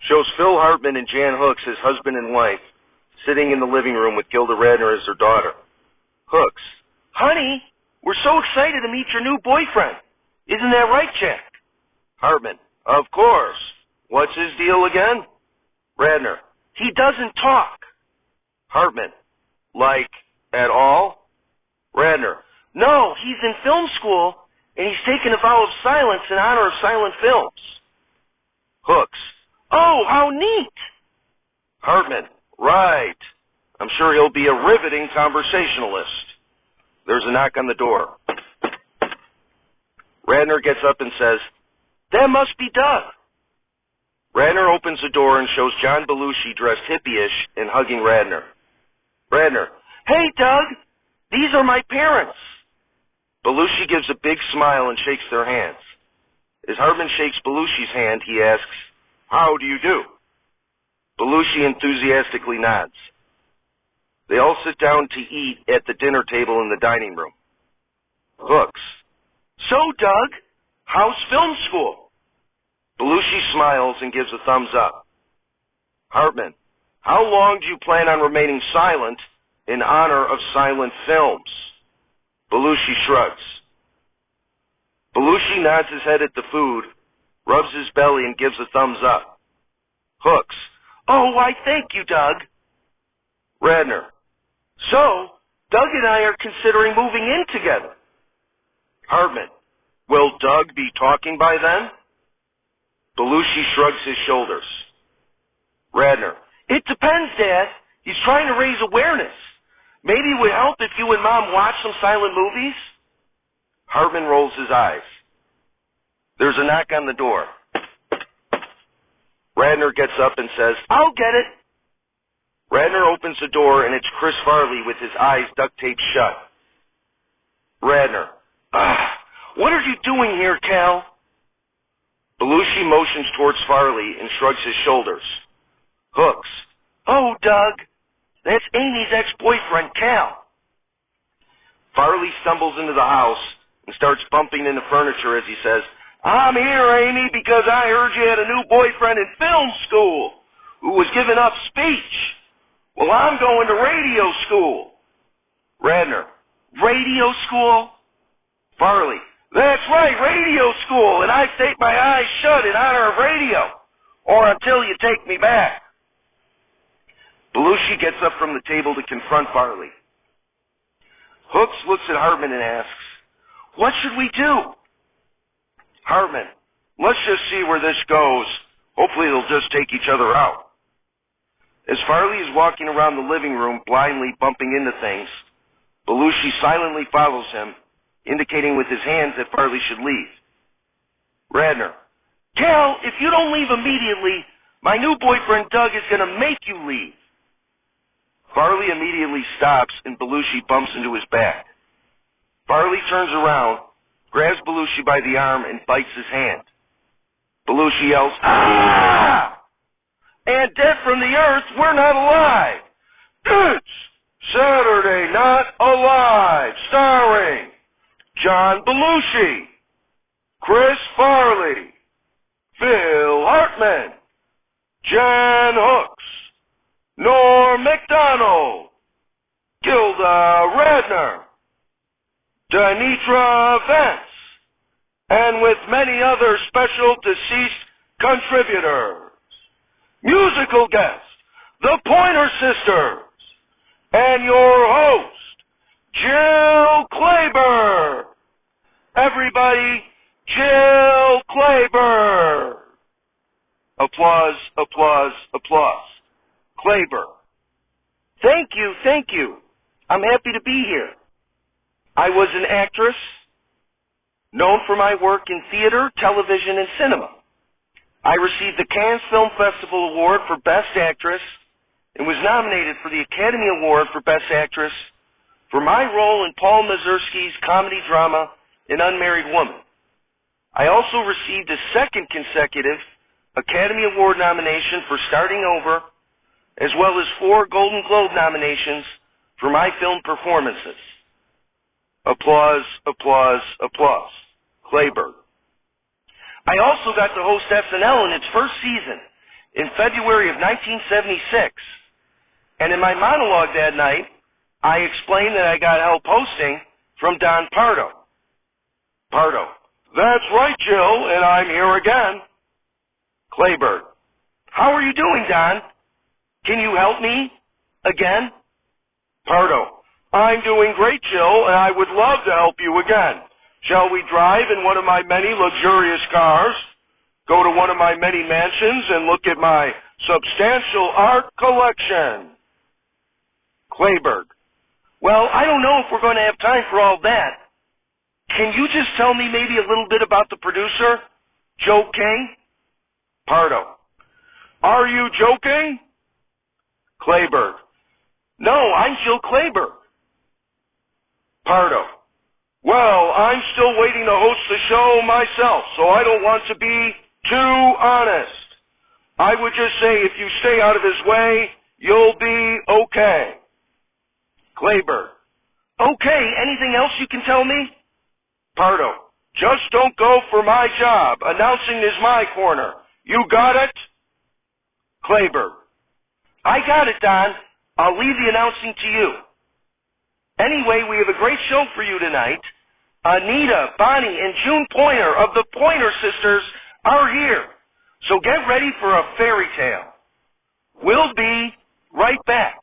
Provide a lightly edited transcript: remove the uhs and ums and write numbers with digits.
Shows Phil Hartman and Jan Hooks, his husband and wife, sitting in the living room with Gilda Radner as their daughter. Hooks. Honey, we're so excited to meet your new boyfriend. Isn't that right, Jack? Hartman. Of course. What's his deal again? Radner. He doesn't talk. Hartman. Like, at all? Radner. No, he's in film school, and he's taken a vow of silence in honor of silent films. Hooks. Oh, how neat! Hartman. Right. I'm sure he'll be a riveting conversationalist. There's a knock on the door. Radner gets up and says, That must be Doug. Radner opens the door and shows John Belushi dressed hippie-ish and hugging Radner. Radner. Hey, Doug. These are my parents. Belushi gives a big smile and shakes their hands. As Hartman shakes Belushi's hand, he asks, How do you do? Belushi enthusiastically nods. They all sit down to eat at the dinner table in the dining room. Hooks. So, Doug, how's film school? Belushi smiles and gives a thumbs up. Hartman. How long do you plan on remaining silent in honor of silent films? Belushi shrugs. Belushi nods his head at the food, rubs his belly, and gives a thumbs up. Hooks. Oh, why, thank you, Doug. Radner. So, Doug and I are considering moving in together. Hartman. Will Doug be talking by then? Belushi shrugs his shoulders. Radner. It depends, Dad. He's trying to raise awareness. Maybe it would help if you and Mom watch some silent movies? Hartman rolls his eyes. There's a knock on the door. Radner gets up and says, I'll get it. Radner opens the door, and it's Chris Farley with his eyes duct taped shut. Radner. What are you doing here, Cal? Belushi motions towards Farley and shrugs his shoulders. Hooks. Oh, Doug. That's Amy's ex-boyfriend, Cal. Farley stumbles into the house and starts bumping into furniture as he says, I'm here, Amy, because I heard you had a new boyfriend in film school who was giving up speech. Well, I'm going to radio school. Radner. Radio school? Farley. That's right, radio school, and I take my eyes shut in honor of radio, or until you take me back. Belushi gets up from the table to confront Farley. Hooks looks at Hartman and asks, What should we do? Hartman. Let's just see where this goes. Hopefully they'll just take each other out. As Farley is walking around the living room, blindly bumping into things, Belushi silently follows him, indicating with his hands that Farley should leave. Radner. Cal, if you don't leave immediately, my new boyfriend Doug is going to make you leave. Farley immediately stops and Belushi bumps into his back. Farley turns around, grabs Belushi by the arm, and bites his hand. Belushi yells, Ah! And dead from the earth, we're not alive. It's Saturday Not Alive, starring John Belushi, Chris Farley, Phil Hartman, Jan Hooks, Norm MacDonald, Gilda Radner, Denitra Vance, and with many other special deceased contributors. Musical guest, the Pointer Sisters, and your host, Jill Clayburgh. Everybody, Jill Clayburgh. Applause, applause, applause. Clayburgh. Thank you, thank you. I'm happy to be here. I was an actress, known for my work in theater, television, and cinema. I received the Cannes Film Festival Award for Best Actress and was nominated for the Academy Award for Best Actress for my role in Paul Mazursky's comedy drama, An Unmarried Woman. I also received a second consecutive Academy Award nomination for Starting Over, as well as 4 Golden Globe nominations for my film performances. Applause, applause, applause. Clayburgh. I also got to host SNL in its first season in February of 1976. And in my monologue that night, I explained that I got help hosting from Don Pardo. Pardo: "That's right, Jill, and I'm here again." Clayburgh: "How are you doing, Don? Can you help me again?" Pardo: "I'm doing great, Jill, and I would love to help you again. Shall we drive in one of my many luxurious cars, go to one of my many mansions, and look at my substantial art collection?" Clayburgh: "Well, I don't know if we're going to have time for all that. Can you just tell me maybe a little bit about the producer, Joe King?" Pardo: "Are you joking?" Clayburgh: "No, I'm Jill Clayburgh." Pardo: "Well, I'm still waiting to host the show myself, so I don't want to be too honest. I would just say if you stay out of his way, you'll be okay." Clayburgh: "Okay, anything else you can tell me?" Pardo: "Just don't go for my job. Announcing is my corner. You got it?" Clayburgh: "I got it, Don. I'll leave the announcing to you. Anyway, we have a great show for you tonight. Anita, Bonnie, and June Pointer of the Pointer Sisters are here. So get ready for a fairy tale. We'll be right back."